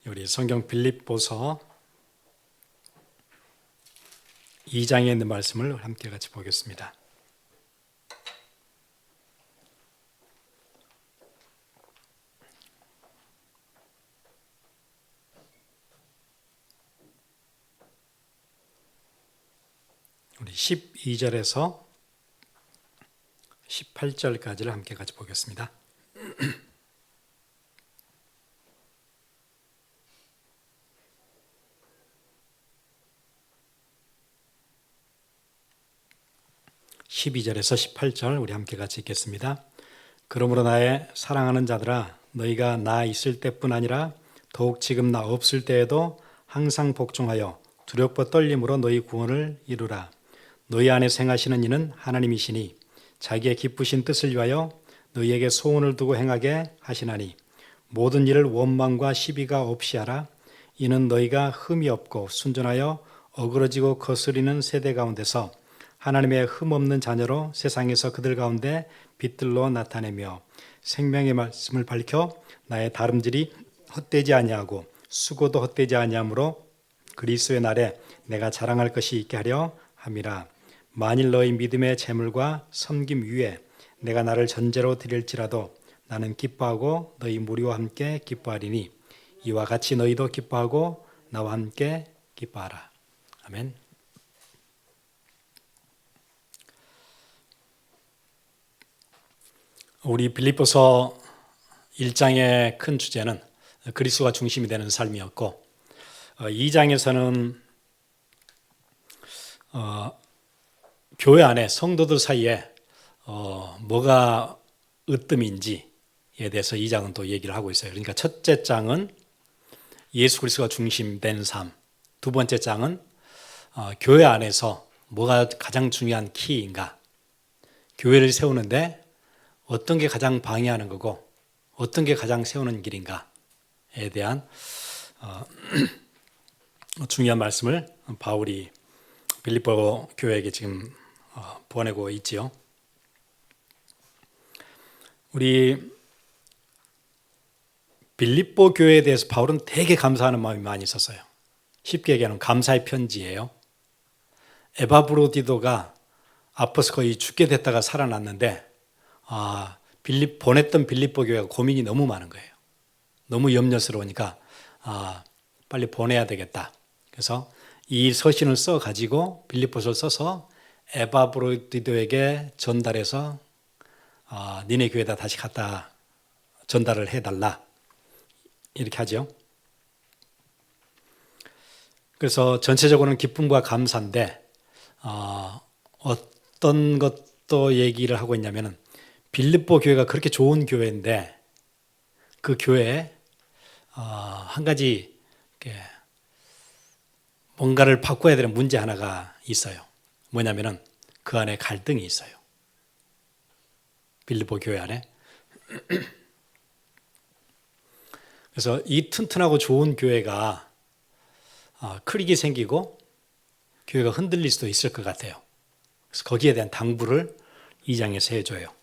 우리 성경 빌립보서 2장에 있는 말씀을 함께 같이 보겠습니다. 우리 12절에서 18절까지를 함께 같이 보겠습니다. (12절에서) (18절) 우리 함께 같이 읽겠습니다. 그러므로 나의 사랑하는 자들아, 너희가 나 있을 때뿐 아니라 더욱 지금 나 없을 때에도 항상 복종하여 두렵고 떨림으로 너희 구원을 이루라. 너희 안에 행하시는 이는 하나님이시니 자기의 기쁘신 뜻을 위하여 너희에게 소원을 두고 행하게 하시나니, 모든 일을 원망과 시비가 없이 하라. 이는 너희가 흠이 없고 순전하여 어그러지고 거스리는 세대 가운데서 하나님의 흠없는 자녀로 세상에서 그들 가운데 빛들로 나타내며 생명의 말씀을 밝혀 나의 다름질이 헛되지 아니하고 수고도 헛되지 아니하므로 그리스도의 날에 내가 자랑할 것이 있게 하려 함이라. 만일 너희 믿음의 재물과 섬김 위에 내가 나를 전제로 드릴지라도 나는 기뻐하고 너희 무리와 함께 기뻐하리니, 이와 같이 너희도 기뻐하고 나와 함께 기뻐하라. 아멘. 우리 빌립보서 1장의 큰 주제는 그리스도가 중심이 되는 삶이었고, 2장에서는 교회 안에 성도들 사이에 뭐가 으뜸인지에 대해서 2장은 또 얘기를 하고 있어요. 그러니까 첫째 장은 예수 그리스도가 중심된 삶, 두 번째 장은 교회 안에서 뭐가 가장 중요한 키인가, 교회를 세우는데 어떤 게 가장 방해하는 거고 어떤 게 가장 세우는 길인가에 대한 중요한 말씀을 바울이 빌립보 교회에게 지금 보내고 있지요. 우리 빌립보 교회에 대해서 바울은 되게 감사하는 마음이 많이 있었어요. 쉽게 얘기하면 감사의 편지예요. 에바브로디도가 아파서 거의 죽게 됐다가 살아났는데 보냈던 빌립보 교회가 고민이 너무 많은 거예요. 너무 염려스러우니까 빨리 보내야 되겠다. 그래서 이 서신을 써가지고 빌립보서를 써서 에바브로디도에게 전달해서 니네 교회에다 다시 갖다 전달을 해달라, 이렇게 하죠. 그래서 전체적으로는 기쁨과 감사인데 어떤 것도 얘기를 하고 있냐면은, 빌립보 교회가 그렇게 좋은 교회인데 그 교회에 한 가지 뭔가를 바꿔야 되는 문제 하나가 있어요. 뭐냐면은 그 안에 갈등이 있어요. 빌립보 교회 안에. 그래서 이 튼튼하고 좋은 교회가 크릭이 생기고 교회가 흔들릴 수도 있을 것 같아요. 그래서 거기에 대한 당부를 2장에서 해줘요.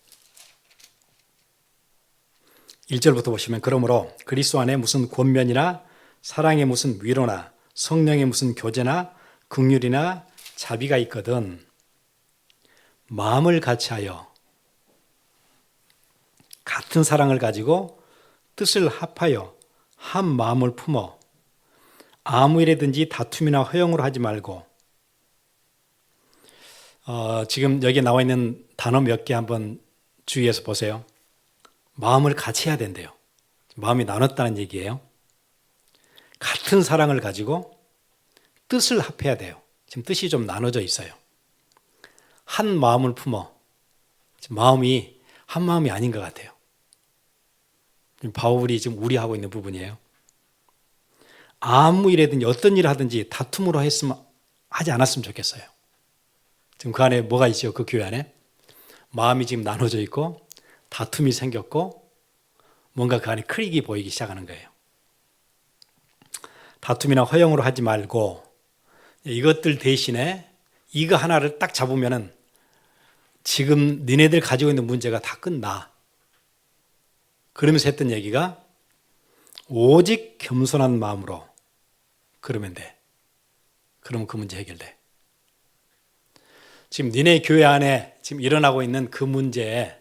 1절부터 보시면, 그러므로 그리스도 안에 무슨 권면이나 사랑의 무슨 위로나 성령의 무슨 교제나 긍휼이나 자비가 있거든 마음을 같이하여 같은 사랑을 가지고 뜻을 합하여 한 마음을 품어 아무 일에든지 다툼이나 허용으로 하지 말고, 지금 여기 나와 있는 단어 몇 개 한번 주의해서 보세요. 마음을 같이 해야 된대요. 마음이 나눴다는 얘기예요. 같은 사랑을 가지고 뜻을 합해야 돼요. 지금 뜻이 좀 나눠져 있어요. 한 마음을 품어. 지금 마음이 한 마음이 아닌 것 같아요. 지금 바울이 지금 우려하고 있는 부분이에요. 아무 일이든지 어떤 일을 하든지 다툼으로 하지 않았으면 좋겠어요. 지금 그 안에 뭐가 있죠? 그 교회 안에 마음이 지금 나눠져 있고 다툼이 생겼고 뭔가 그 안에 크릭이 보이기 시작하는 거예요. 다툼이나 허용으로 하지 말고 이것들 대신에 이거 하나를 딱 잡으면은 지금 니네들 가지고 있는 문제가 다 끝나. 그러면서 했던 얘기가, 오직 겸손한 마음으로 그러면 돼. 그러면 그 문제 해결돼. 지금 니네 교회 안에 지금 일어나고 있는 그 문제에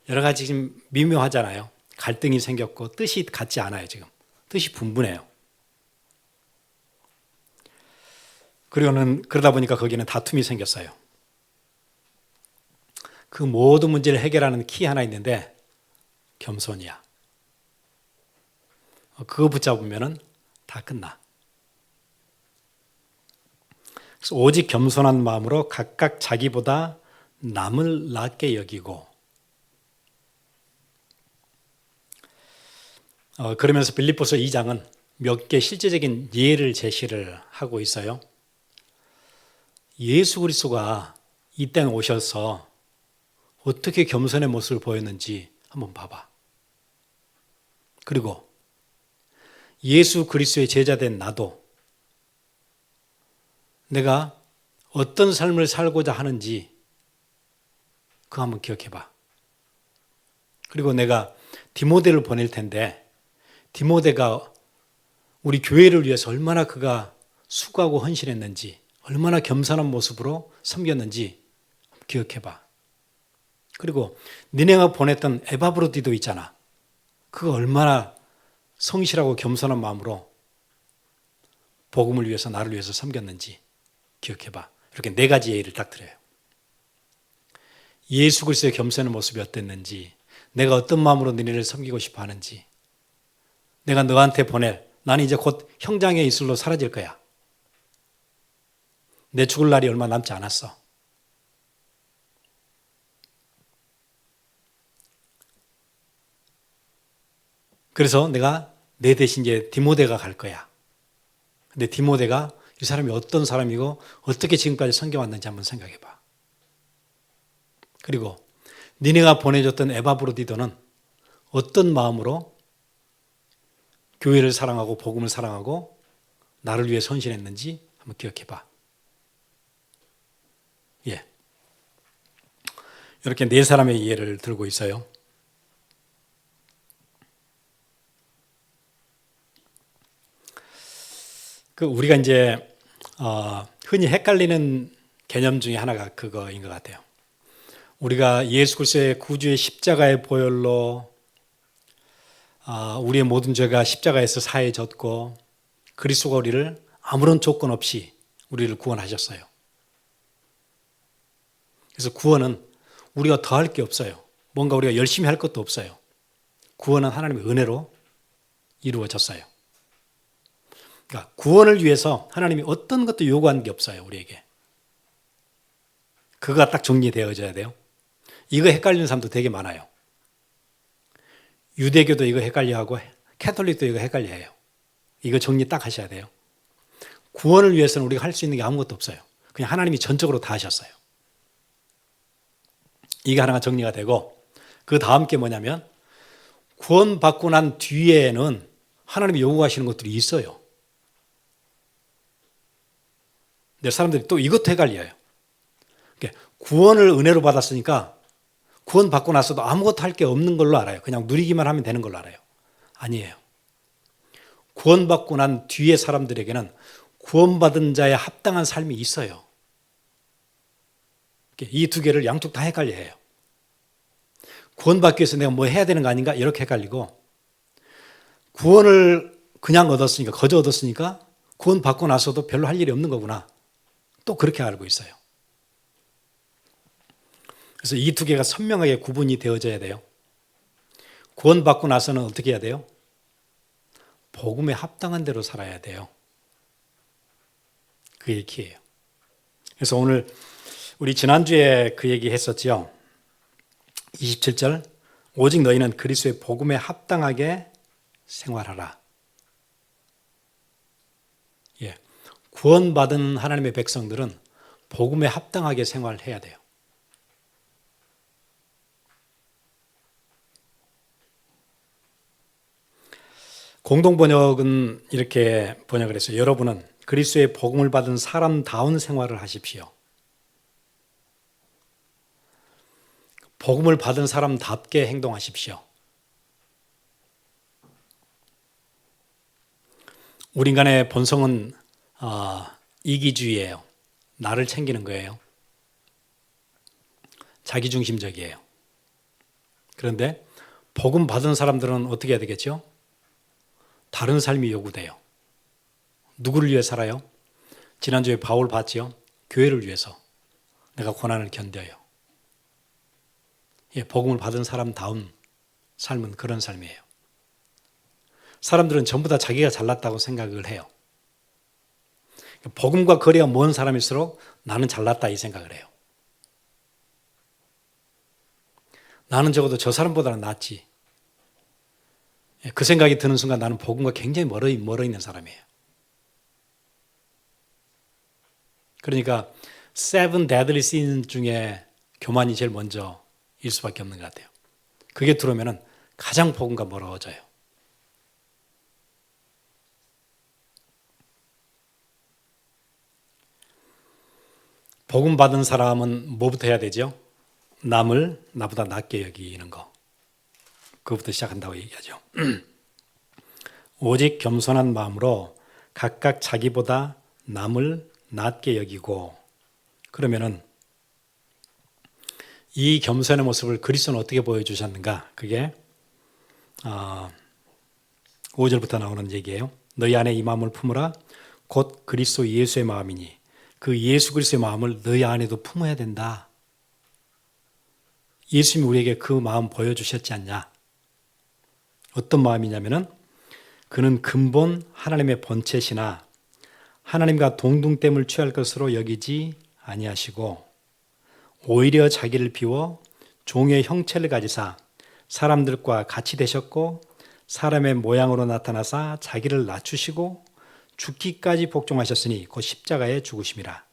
여러 가지 지금 미묘하잖아요. 갈등이 생겼고 뜻이 같지 않아요. 지금 뜻이 분분해요. 그러다 보니까 거기는 다툼이 생겼어요. 그 모든 문제를 해결하는 키 하나 있는데 겸손이야. 그거 붙잡으면 다 끝나. 그래서 오직 겸손한 마음으로 각각 자기보다 남을 낮게 여기고, 그러면서 빌립보서 2장은 몇 개 실제적인 예를 제시를 하고 있어요. 예수 그리스도가 이 땅에 오셔서 어떻게 겸손의 모습을 보였는지 한번 봐봐. 그리고 예수 그리스도의 제자된 나도 내가 어떤 삶을 살고자 하는지 그거 한번 기억해봐. 그리고 내가 디모데를 보낼 텐데 디모데가 우리 교회를 위해서 얼마나 그가 수고하고 헌신했는지, 얼마나 겸손한 모습으로 섬겼는지 기억해봐. 그리고 니네가 보냈던 에바브로디도 있잖아. 그거 얼마나 성실하고 겸손한 마음으로 복음을 위해서 나를 위해서 섬겼는지 기억해봐. 이렇게 네 가지 예를 딱 드려요. 예수 그리스도의 겸손의 모습이 어땠는지, 내가 어떤 마음으로 너희를 섬기고 싶어 하는지, 내가 너한테 보낼, 나는 이제 곧 형장의 이슬로 사라질 거야. 내 죽을 날이 얼마 남지 않았어. 그래서 내가 내 대신 이제 디모데가 갈 거야. 근데 디모데가 이 사람이 어떤 사람이고 어떻게 지금까지 섬겨왔는지 한번 생각해봐. 그리고 니네가 보내줬던 에바브로디도는 어떤 마음으로 교회를 사랑하고 복음을 사랑하고 나를 위해 헌신했는지 한번 기억해봐. 예, 이렇게 네 사람의 예를 들고 있어요. 우리가 이제 흔히 헷갈리는 개념 중에 하나가 그거인 것 같아요. 우리가 예수 그리스도의 구주의 십자가의 보혈로 우리의 모든 죄가 십자가에서 사해졌고 그리스도가 우리를 아무런 조건 없이 우리를 구원하셨어요. 그래서 구원은 우리가 더할 게 없어요. 뭔가 우리가 열심히 할 것도 없어요. 구원은 하나님의 은혜로 이루어졌어요. 그러니까 구원을 위해서 하나님이 어떤 것도 요구한 게 없어요, 우리에게. 그거가 딱 정리되어져야 돼요. 이거 헷갈리는 사람도 되게 많아요. 유대교도 이거 헷갈려하고 캐톨릭도 이거 헷갈려해요. 이거 정리 딱 하셔야 돼요. 구원을 위해서는 우리가 할 수 있는 게 아무것도 없어요. 그냥 하나님이 전적으로 다 하셨어요. 이게 하나가 정리가 되고, 그 다음 게 뭐냐면 구원받고 난 뒤에는 하나님이 요구하시는 것들이 있어요. 근데 사람들이 또 이것도 헷갈려요. 구원을 은혜로 받았으니까 구원받고 나서도 아무것도 할 게 없는 걸로 알아요. 그냥 누리기만 하면 되는 걸로 알아요. 아니에요. 구원받고 난 뒤에 사람들에게는 구원받은 자에 합당한 삶이 있어요. 이 두 개를 양쪽 다 헷갈려해요. 구원받기 위해서 내가 뭐 해야 되는 거 아닌가 이렇게 헷갈리고, 구원을 그냥 얻었으니까, 거저 얻었으니까 구원받고 나서도 별로 할 일이 없는 거구나, 또 그렇게 알고 있어요. 그래서 이 두 개가 선명하게 구분이 되어져야 돼요. 구원받고 나서는 어떻게 해야 돼요? 복음에 합당한 대로 살아야 돼요. 그게 키예요. 그래서 오늘 우리 지난주에 그 얘기 했었죠. 27절, 오직 너희는 그리스도의 복음에 합당하게 생활하라. 예, 구원받은 하나님의 백성들은 복음에 합당하게 생활해야 돼요. 공동번역은 이렇게 번역을 했어요. 여러분은 그리스도의 복음을 받은 사람다운 생활을 하십시오. 복음을 받은 사람답게 행동하십시오. 우리 인간의 본성은 이기주의예요. 나를 챙기는 거예요. 자기중심적이에요. 그런데 복음 받은 사람들은 어떻게 해야 되겠죠? 다른 삶이 요구돼요. 누구를 위해 살아요? 지난주에 바울 봤죠? 교회를 위해서 내가 고난을 견뎌요. 예, 복음을 받은 사람다운 삶은 그런 삶이에요. 사람들은 전부 다 자기가 잘났다고 생각을 해요. 복음과 거리가 먼 사람일수록 나는 잘났다 이 생각을 해요. 나는 적어도 저 사람보다는 낫지. 그 생각이 드는 순간 나는 복음과 굉장히 멀어 있는 사람이에요. 그러니까 세븐 데들리 신 중에 교만이 제일 먼저일 수밖에 없는 것 같아요. 그게 들어오면 가장 복음과 멀어져요. 복음 받은 사람은 뭐부터 해야 되죠? 남을 나보다 낫게 여기는 거. 그것부터 시작한다고 얘기하죠. 오직 겸손한 마음으로 각각 자기보다 남을 낫게 여기고, 그러면은 이 겸손의 모습을 그리스도는 어떻게 보여주셨는가? 그게 5절부터 나오는 얘기예요. 너희 안에 이 마음을 품으라. 곧 그리스도 예수의 마음이니 그 예수 그리스도의 마음을 너희 안에도 품어야 된다. 예수님이 우리에게 그 마음 보여주셨지 않냐? 어떤 마음이냐면은 그는 근본 하나님의 본체시나 하나님과 동등됨을 취할 것으로 여기지 아니하시고 오히려 자기를 비워 종의 형체를 가지사 사람들과 같이 되셨고 사람의 모양으로 나타나사 자기를 낮추시고 죽기까지 복종하셨으니 곧 십자가에 죽으심이라.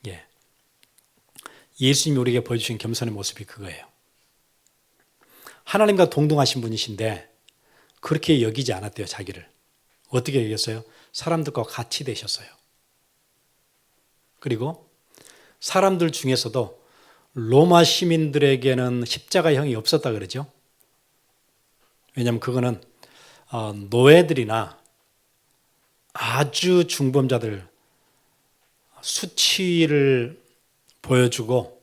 예. 예수님이 우리에게 보여주신 겸손의 모습이 그거예요. 하나님과 동등하신 분이신데 그렇게 여기지 않았대요, 자기를. 어떻게 여겼어요? 사람들과 같이 되셨어요. 그리고 사람들 중에서도 로마 시민들에게는 십자가형이 없었다 그러죠. 왜냐하면 그거는 노예들이나 아주 중범자들 수치를 보여주고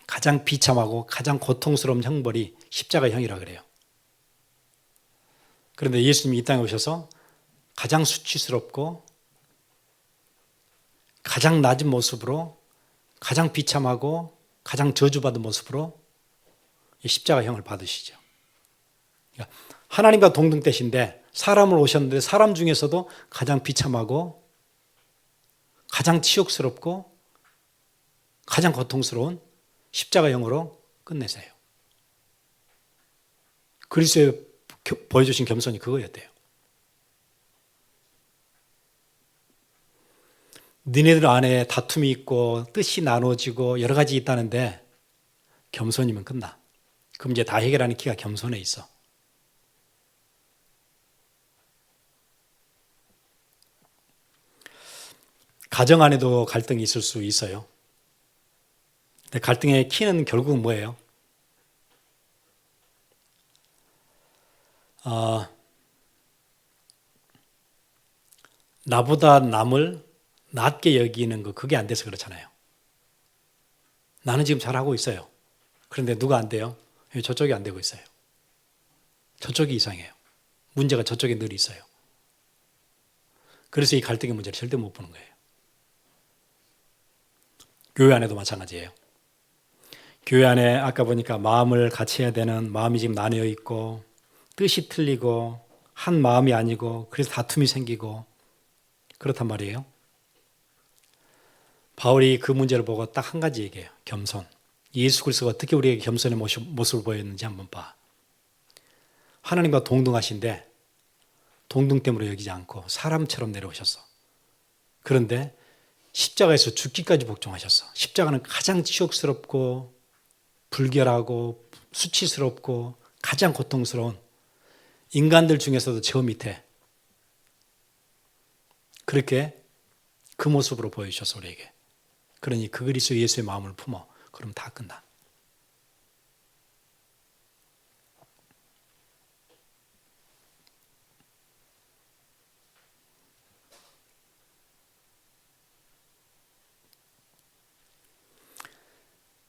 가장 비참하고 가장 고통스러운 형벌이 십자가형이라 그래요. 그런데 예수님이 이 땅에 오셔서 가장 수치스럽고 가장 낮은 모습으로 가장 비참하고 가장 저주받은 모습으로 십자가형을 받으시죠. 그러니까 하나님과 동등되신데 사람을 오셨는데 사람 중에서도 가장 비참하고 가장 치욕스럽고 가장 고통스러운 십자가형으로 끝내세요. 그리스도의 보여주신 겸손이 그거였대요. 니네들 안에 다툼이 있고 뜻이 나눠지고 여러 가지 있다는데 겸손이면 끝나. 그럼 이제 다 해결하는 키가 겸손에 있어. 가정 안에도 갈등이 있을 수 있어요. 근데 갈등의 키는 결국은 뭐예요? 나보다 남을 낮게 여기는 거, 그게 안 돼서 그렇잖아요. 나는 지금 잘하고 있어요. 그런데 누가 안 돼요? 저쪽이 안 되고 있어요. 저쪽이 이상해요. 문제가 저쪽에 늘 있어요. 그래서 이 갈등의 문제를 절대 못 보는 거예요. 교회 안에도 마찬가지예요. 교회 안에 아까 보니까 마음을 같이 해야 되는 마음이 지금 나뉘어 있고 뜻이 틀리고 한 마음이 아니고 그래서 다툼이 생기고 그렇단 말이에요. 바울이 그 문제를 보고 딱 한 가지 얘기해요. 겸손. 예수 그리스도가 어떻게 우리에게 겸손의 모습을 보였는지 한번 봐. 하나님과 동등하신데 동등됨으로 여기지 않고 사람처럼 내려오셨어. 그런데 십자가에서 죽기까지 복종하셨어. 십자가는 가장 치욕스럽고 불결하고 수치스럽고 가장 고통스러운 인간들 중에서도 저 밑에 그렇게 그 모습으로 보여주셔서 우리에게. 그러니 그 그리스도 예수의 마음을 품어. 그럼 다 끝나.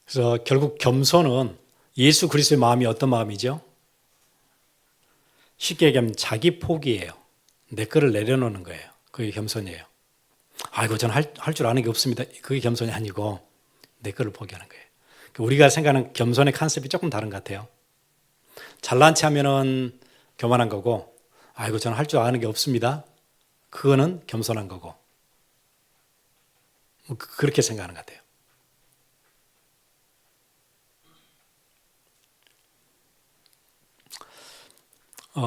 그래서 결국 겸손은 예수 그리스도의 마음이 어떤 마음이죠? 쉽게 얘기하면 자기 포기예요. 내 거를 내려놓는 거예요. 그게 겸손이에요. 아이고 저는 할 줄 아는 게 없습니다. 그게 겸손이 아니고 내 거를 포기하는 거예요. 우리가 생각하는 겸손의 컨셉이 조금 다른 것 같아요. 잘난 체 하면은 교만한 거고, 아이고 저는 할 줄 아는 게 없습니다. 그거는 겸손한 거고. 그렇게 생각하는 것 같아요.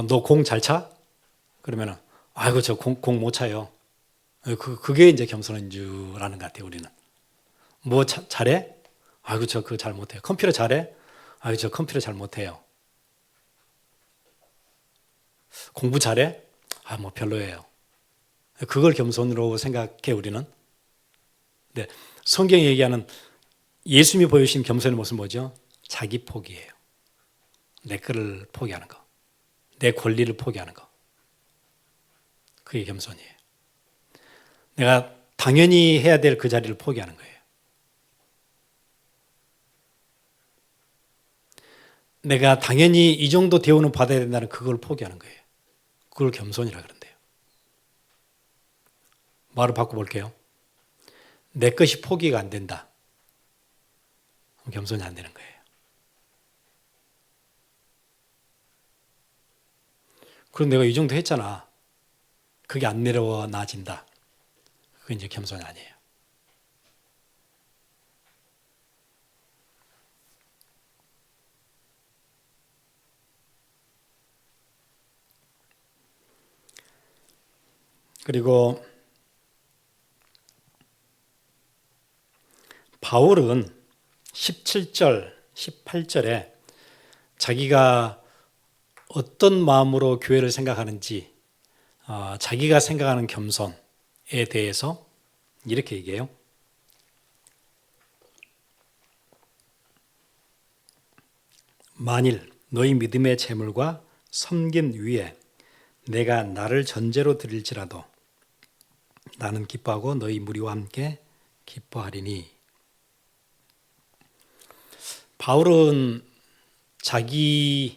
너 공 잘 차? 그러면은 아이고 저 공 못 차요. 그게 이제 겸손인 줄 아는 것 같아요. 우리는 뭐 잘해? 아이고 저 그거 잘 못해요. 컴퓨터 잘해? 아이고 저 컴퓨터 잘 못해요. 공부 잘해? 아 뭐 별로예요. 그걸 겸손으로 생각해 우리는. 네, 성경이 얘기하는 예수님이 보여주신 겸손의 모습은 뭐죠? 자기 포기예요. 내 거를 포기하는 거. 내 권리를 포기하는 거. 그게 겸손이에요. 내가 당연히 해야 될 그 자리를 포기하는 거예요. 내가 당연히 이 정도 대우는 받아야 된다는 그걸 포기하는 거예요. 그걸 겸손이라 그런대요. 말을 바꿔볼게요. 내 것이 포기가 안 된다. 겸손이 안 되는 거예요. 그럼 내가 이 정도 했잖아. 그게 안 내려놔진다. 그게 이제 겸손이 아니에요. 그리고 바울은 17절, 18절에 자기가 어떤 마음으로 교회를 생각하는지, 자기가 생각하는 겸손에 대해서 이렇게 얘기해요. 만일 너희 믿음의 재물과 섬김 위에 내가 나를 전제로 드릴지라도 나는 기뻐하고 너희 무리와 함께 기뻐하리니. 바울은 자기가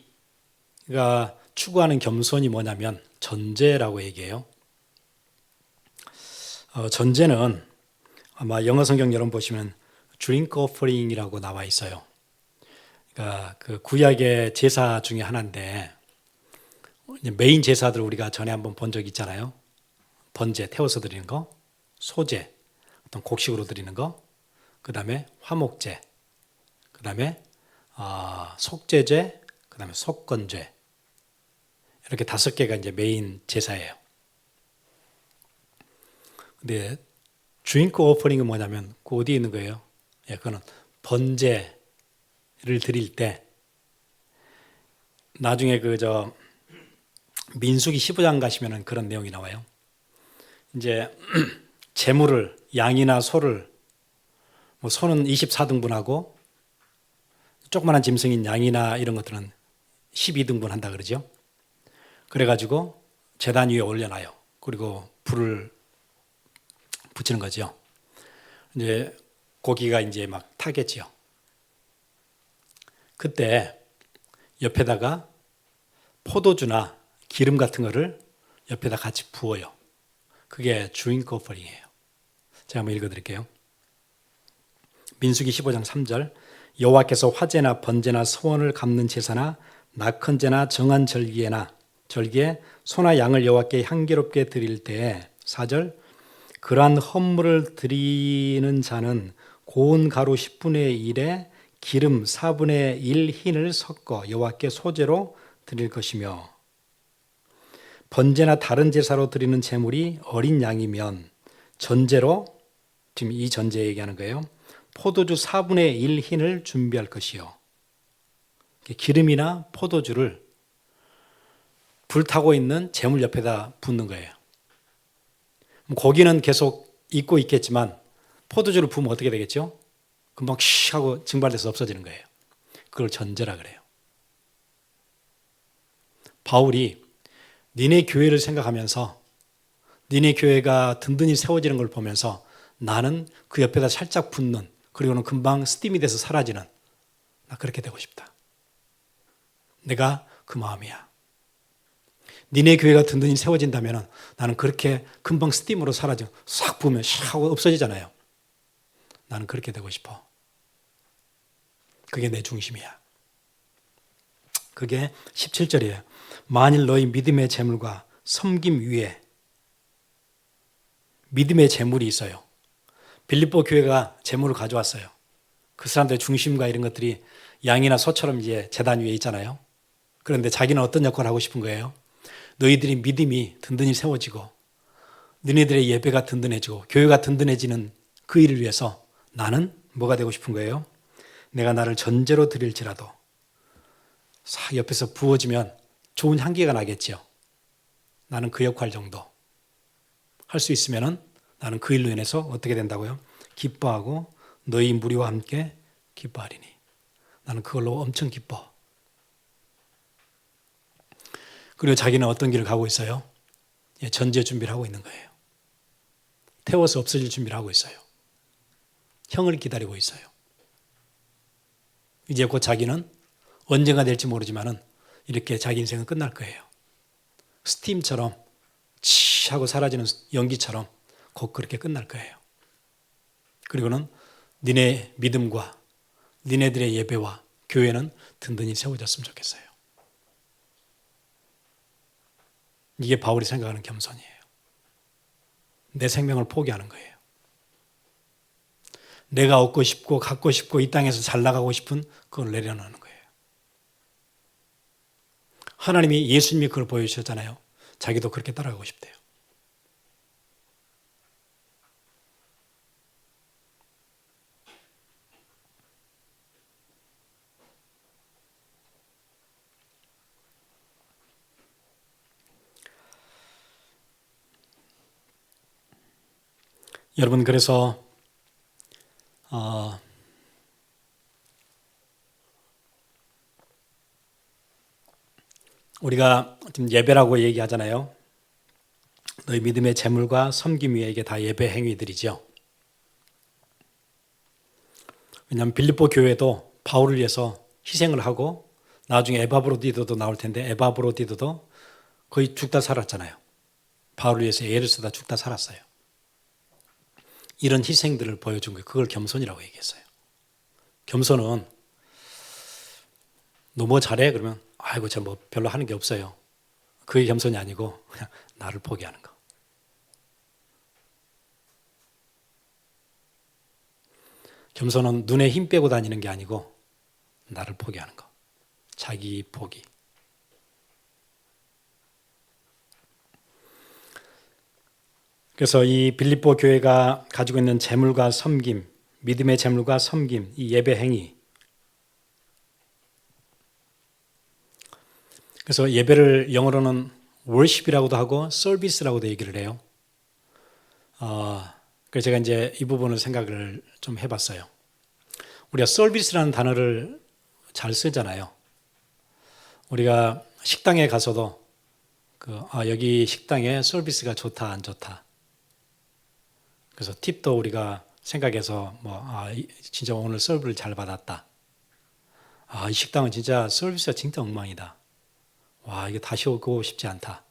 추구하는 겸손이 뭐냐면 전제라고 얘기해요. 전제는 아마 영어 성경 여러분 보시면 drink offering이라고 나와 있어요. 그러니까 그 구약의 제사 중에 하나인데 메인 제사들 우리가 전에 한번 본 적 있잖아요. 번제 태워서 드리는 거, 소제 어떤 곡식으로 드리는 거, 그 다음에 화목제, 그 다음에 속죄제, 그 다음에 속건제, 이렇게 5개가 이제 메인 제사예요. 근데 드링크 오퍼링은 뭐냐면 그 어디에 있는 거예요? 예, 그거는 번제를 드릴 때 나중에 민수기 15장 가시면은 그런 내용이 나와요. 이제 제물을 양이나 소를 소는 24등분하고 조그만한 짐승인 양이나 이런 것들은 12등분 한다 그러죠. 그래가지고 제단 위에 올려놔요. 그리고 불을 붙이는 거죠. 이제 고기가 이제 막 타겠지요. 그때 옆에다가 포도주나 기름 같은 거를 옆에다 같이 부어요. 그게 드링크 오퍼링이에요. 제가 한번 읽어드릴게요. 민수기 15장 3절 여호와께서 화제나 번제나 서원을 갚는 제사나 낙헌제나 정한 절기에 소나 양을 여호와께 향기롭게 드릴 때에 4절 그러한 헌물을 드리는 자는 고운 가루 10분의 1에 기름 4분의 1 흰을 섞어 여호와께 소제로 드릴 것이며 번제나 다른 제사로 드리는 제물이 어린 양이면 전제로, 지금 이 전제 얘기하는 거예요. 포도주 4분의 1 흰을 준비할 것이요. 기름이나 포도주를 불타고 있는 제물 옆에다 붓는 거예요. 고기는 계속 익고 있겠지만 포도주를 부으면 어떻게 되겠죠? 금방 씩 하고 증발돼서 없어지는 거예요. 그걸 전제라 그래요. 바울이 니네 교회를 생각하면서 니네 교회가 든든히 세워지는 걸 보면서 나는 그 옆에다 살짝 붙는 그리고는 금방 스팀이 돼서 사라지는, 나 그렇게 되고 싶다. 내가 그 마음이야. 니네 교회가 든든히 세워진다면 나는 그렇게 금방 스팀으로 사라져 싹 부으면 샥 하고 없어지잖아요. 나는 그렇게 되고 싶어. 그게 내 중심이야. 그게 17절이에요. 만일 너희 믿음의 재물과 섬김 위에, 믿음의 재물이 있어요. 빌립보 교회가 재물을 가져왔어요. 그 사람들의 중심과 이런 것들이 양이나 소처럼 이제 제단 위에 있잖아요. 그런데 자기는 어떤 역할을 하고 싶은 거예요? 너희들이 믿음이 든든히 세워지고 너희들의 예배가 든든해지고 교회가 든든해지는 그 일을 위해서 나는 뭐가 되고 싶은 거예요? 내가 나를 전제로 드릴지라도 싹 옆에서 부어지면 좋은 향기가 나겠죠. 나는 그 역할 정도 할 수 있으면은 나는 그 일로 인해서 어떻게 된다고요? 기뻐하고 너희 무리와 함께 기뻐하리니. 나는 그걸로 엄청 기뻐. 그리고 자기는 어떤 길을 가고 있어요? 전제 준비를 하고 있는 거예요. 태워서 없어질 준비를 하고 있어요. 형을 기다리고 있어요. 이제 곧 자기는 언젠가 될지 모르지만은 이렇게 자기 인생은 끝날 거예요. 스팀처럼 치 하고 사라지는 연기처럼 곧 그렇게 끝날 거예요. 그리고는 니네 믿음과 니네들의 예배와 교회는 든든히 세워졌으면 좋겠어요. 이게 바울이 생각하는 겸손이에요. 내 생명을 포기하는 거예요. 내가 얻고 싶고 갖고 싶고 이 땅에서 잘 나가고 싶은 그걸 내려놓는 거예요. 하나님이 예수님이 그걸 보여주셨잖아요. 자기도 그렇게 따라가고 싶대요. 여러분, 그래서 우리가 지금 예배라고 얘기하잖아요. 너희 믿음의 재물과 섬김 위에 이게 다 예배 행위들이죠. 왜냐하면 빌립보 교회도 바울을 위해서 희생을 하고 나중에 에바브로디도도 나올 텐데 에바브로디도도 거의 죽다 살았잖아요. 바울을 위해서 애를 쓰다 죽다 살았어요. 이런 희생들을 보여준 거예요. 그걸 겸손이라고 얘기했어요. 겸손은 너 뭐 잘해? 그러면 아이고 저 뭐 별로 하는 게 없어요. 그게 겸손이 아니고 그냥 나를 포기하는 거. 겸손은 눈에 힘 빼고 다니는 게 아니고 나를 포기하는 거. 자기 포기. 그래서 이 빌립보 교회가 가지고 있는 재물과 섬김, 믿음의 재물과 섬김, 이 예배 행위. 그래서 예배를 영어로는 worship이라고도 하고 service라고도 얘기를 해요. 그래서 제가 이제 이 부분을 생각을 좀 해봤어요. 우리가 service라는 단어를 잘 쓰잖아요. 우리가 식당에 가서도 여기 식당에 서비스가 좋다 안 좋다. 그래서 팁도 우리가 생각해서 진짜 오늘 서비스를 잘 받았다. 이 식당은 진짜 서비스가 진짜 엉망이다. 와, 이게 다시 오고 싶지 않다.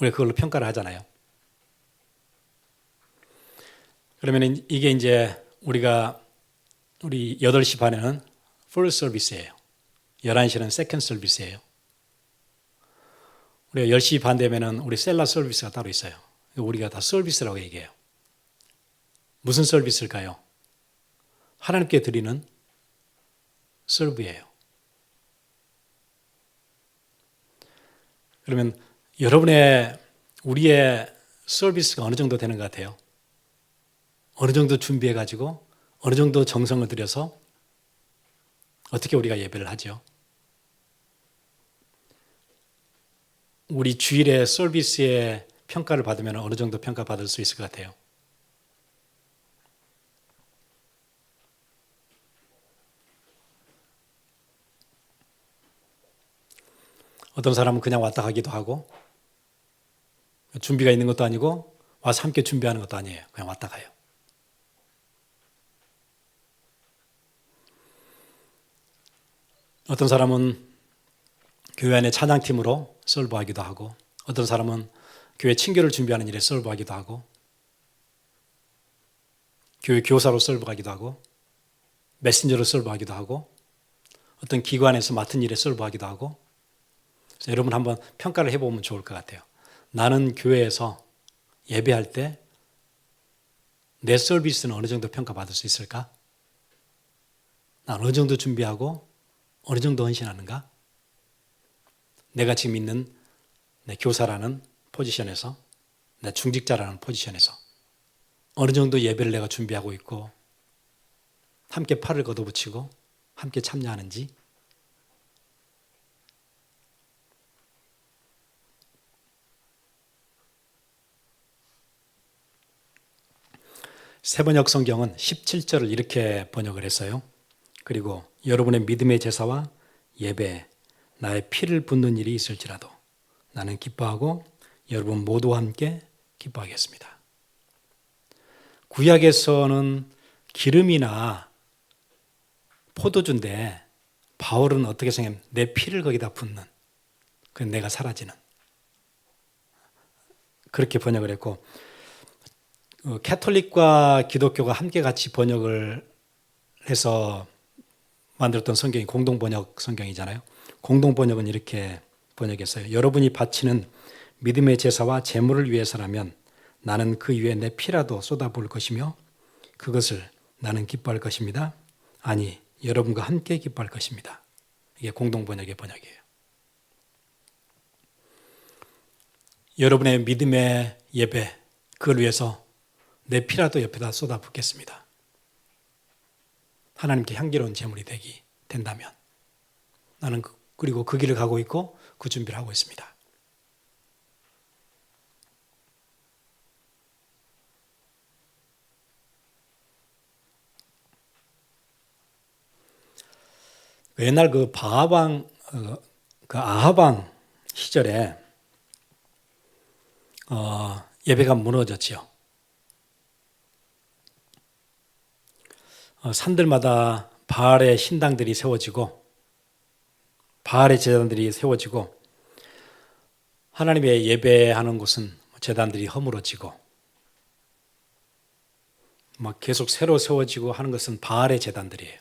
우리가 그걸로 평가를 하잖아요. 그러면 이게 이제 우리 8시 반에는 first service예요. 11시는 second service예요. 우리가 10시 반 되면은 우리 셀러 서비스가 따로 있어요. 우리가 다 서비스라고 얘기해요. 무슨 서비스일까요? 하나님께 드리는 서브예요. 그러면 우리의 서비스가 어느 정도 되는 것 같아요? 어느 정도 준비해가지고 어느 정도 정성을 들여서 어떻게 우리가 예배를 하죠? 우리 주일의 서비스의 평가를 받으면 어느 정도 평가받을 수 있을 것 같아요? 어떤 사람은 그냥 왔다 가기도 하고 준비가 있는 것도 아니고 와서 함께 준비하는 것도 아니에요. 그냥 왔다 가요. 어떤 사람은 교회 안에 찬양팀으로 설부하기도 하고, 어떤 사람은 교회 친교를 준비하는 일에 설부하기도 하고, 교회 교사로 설부하기도 하고, 메신저로 설부하기도 하고, 어떤 기관에서 맡은 일에 설부하기도 하고. 그래서 여러분 한번 평가를 해보면 좋을 것 같아요. 나는 교회에서 예배할 때 내 서비스는 어느 정도 평가받을 수 있을까? 난 어느 정도 준비하고 어느 정도 헌신하는가? 내가 지금 있는 내 교사라는 포지션에서, 내 중직자라는 포지션에서 어느 정도 예배를 내가 준비하고 있고 함께 팔을 걷어붙이고 함께 참여하는지. 세번역 성경은 17절을 이렇게 번역을 했어요. 그리고 여러분의 믿음의 제사와 예배, 나의 피를 붓는 일이 있을지라도 나는 기뻐하고 여러분 모두와 함께 기뻐하겠습니다. 구약에서는 기름이나 포도주인데 바울은 어떻게 생각하면 내 피를 거기다 붓는, 그 내가 사라지는, 그렇게 번역을 했고, 캐톨릭과 기독교가 함께 같이 번역을 해서 만들었던 성경이 공동번역 성경이잖아요. 공동번역은 이렇게 번역했어요. 여러분이 바치는 믿음의 제사와 제물을 위해서라면 나는 그 위에 내 피라도 쏟아부을 것이며 그것을 나는 기뻐할 것입니다. 아니, 여러분과 함께 기뻐할 것입니다. 이게 공동번역의 번역이에요. 여러분의 믿음의 예배, 그걸 위해서 내 피라도 옆에다 쏟아붓겠습니다. 하나님께 향기로운 제물이 된다면 나는 그리고 그 길을 가고 있고 그 준비를 하고 있습니다. 옛날 그 바하방, 그 아하방 시절에 예배가 무너졌지요. 산들마다 바알의 신당들이 세워지고 바알의 제단들이 세워지고 하나님의 예배하는 곳은 제단들이 허물어지고 막 계속 새로 세워지고 하는 것은 바알의 제단들이에요.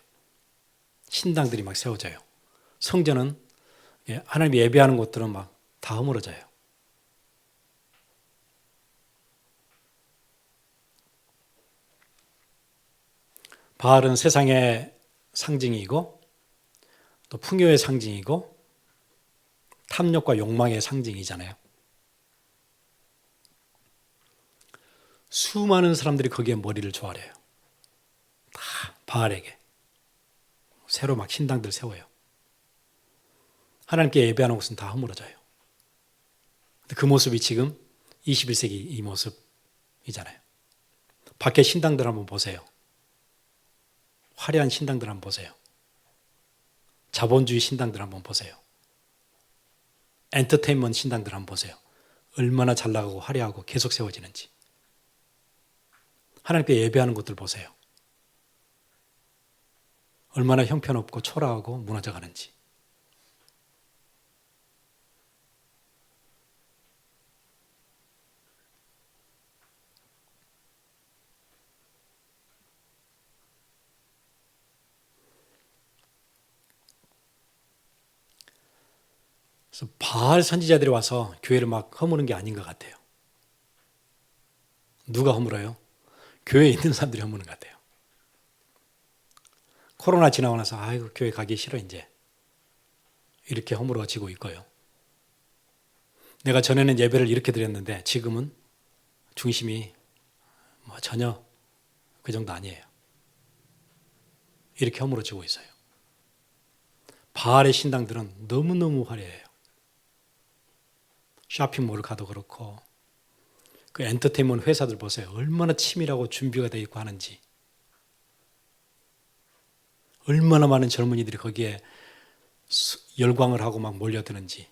신당들이 막 세워져요. 성전은, 하나님이 예배하는 곳들은 막 다 허물어져요. 바알은 세상의 상징이고 또 풍요의 상징이고 탐욕과 욕망의 상징이잖아요. 수많은 사람들이 거기에 머리를 조아려요. 다 바알에게. 새로 막 신당들 세워요. 하나님께 예배하는 곳은 다 허물어져요. 그 모습이 지금 21세기 이 모습이잖아요. 밖에 신당들 한번 보세요. 화려한 신당들 한번 보세요. 자본주의 신당들 한번 보세요. 엔터테인먼트 신당들 한번 보세요. 얼마나 잘 나가고 화려하고 계속 세워지는지. 하나님께 예배하는 곳들 보세요. 얼마나 형편없고 초라하고 무너져 가는지. 그래서 바알 선지자들이 와서 교회를 막 허무는 게 아닌 것 같아요. 누가 허물어요? 교회에 있는 사람들이 허무는 것 같아요. 코로나 지나고 나서 아이고 교회 가기 싫어 이제 이렇게 허물어지고 있고요. 내가 전에는 예배를 이렇게 드렸는데 지금은 중심이 전혀 그 정도 아니에요. 이렇게 허물어지고 있어요. 바알의 신당들은 너무너무 화려해요. 쇼핑몰을 가도 그렇고 그 엔터테인먼트 회사들 보세요. 얼마나 치밀하고 준비가 되어 있고 하는지. 얼마나 많은 젊은이들이 거기에 열광을 하고 막 몰려드는지.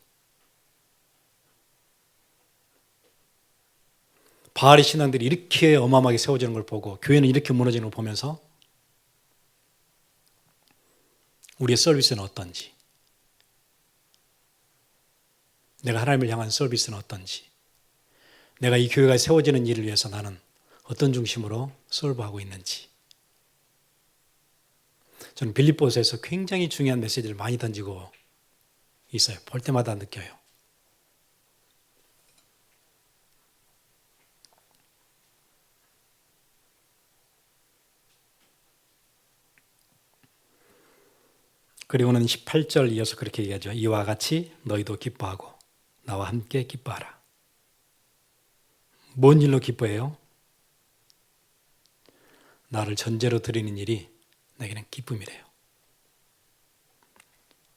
바알의 신앙들이 이렇게 어마어마하게 세워지는 걸 보고 교회는 이렇게 무너지는 걸 보면서 우리의 서비스는 어떤지, 내가 하나님을 향한 서비스는 어떤지, 내가 이 교회가 세워지는 일을 위해서 나는 어떤 중심으로 설부하고 있는지. 저는 빌립보서에서 굉장히 중요한 메시지를 많이 던지고 있어요. 볼 때마다 느껴요. 그리고는 18절 이어서 그렇게 얘기하죠. 이와 같이 너희도 기뻐하고 나와 함께 기뻐하라. 뭔 일로 기뻐해요? 나를 전제로 드리는 일이 내게는 기쁨이래요.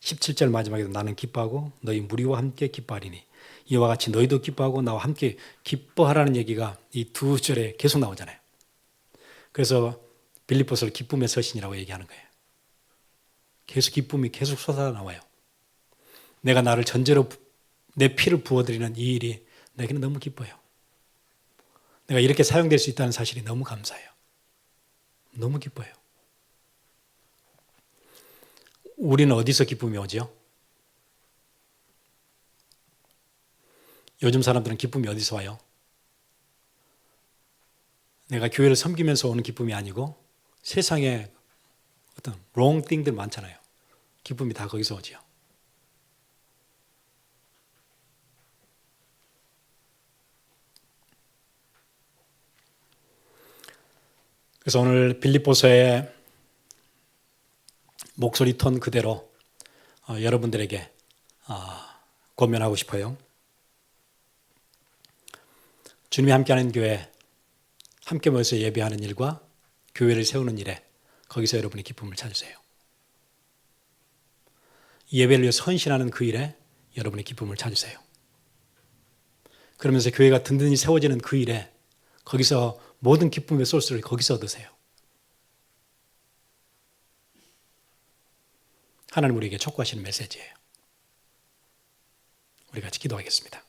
17절 마지막에도 나는 기뻐하고 너희 무리와 함께 기뻐하리니 이와 같이 너희도 기뻐하고 나와 함께 기뻐하라는 얘기가 이 두 절에 계속 나오잖아요. 그래서 빌립보서를 기쁨의 서신이라고 얘기하는 거예요. 계속 기쁨이 계속 쏟아나와요. 내가 나를 전제로 내 피를 부어드리는 이 일이 내게는 너무 기뻐요. 내가 이렇게 사용될 수 있다는 사실이 너무 감사해요. 너무 기뻐요. 우리는 어디서 기쁨이 오죠? 요즘 사람들은 기쁨이 어디서 와요? 내가 교회를 섬기면서 오는 기쁨이 아니고 세상에 어떤 wrong thing들 많잖아요. 기쁨이 다 거기서 오지요. 그래서 오늘 빌립보서의 목소리 톤 그대로 여러분들에게 권면하고 싶어요. 주님이 함께하는 교회, 함께 모여서 예배하는 일과 교회를 세우는 일에 거기서 여러분이 기쁨을 찾으세요. 예배를 위해서 헌신하는 그 일에 여러분이 기쁨을 찾으세요. 그러면서 교회가 든든히 세워지는 그 일에 거기서 모든 기쁨의 소스를 거기서 얻으세요. 하나님 우리에게 촉구하시는 메시지예요. 우리 같이 기도하겠습니다.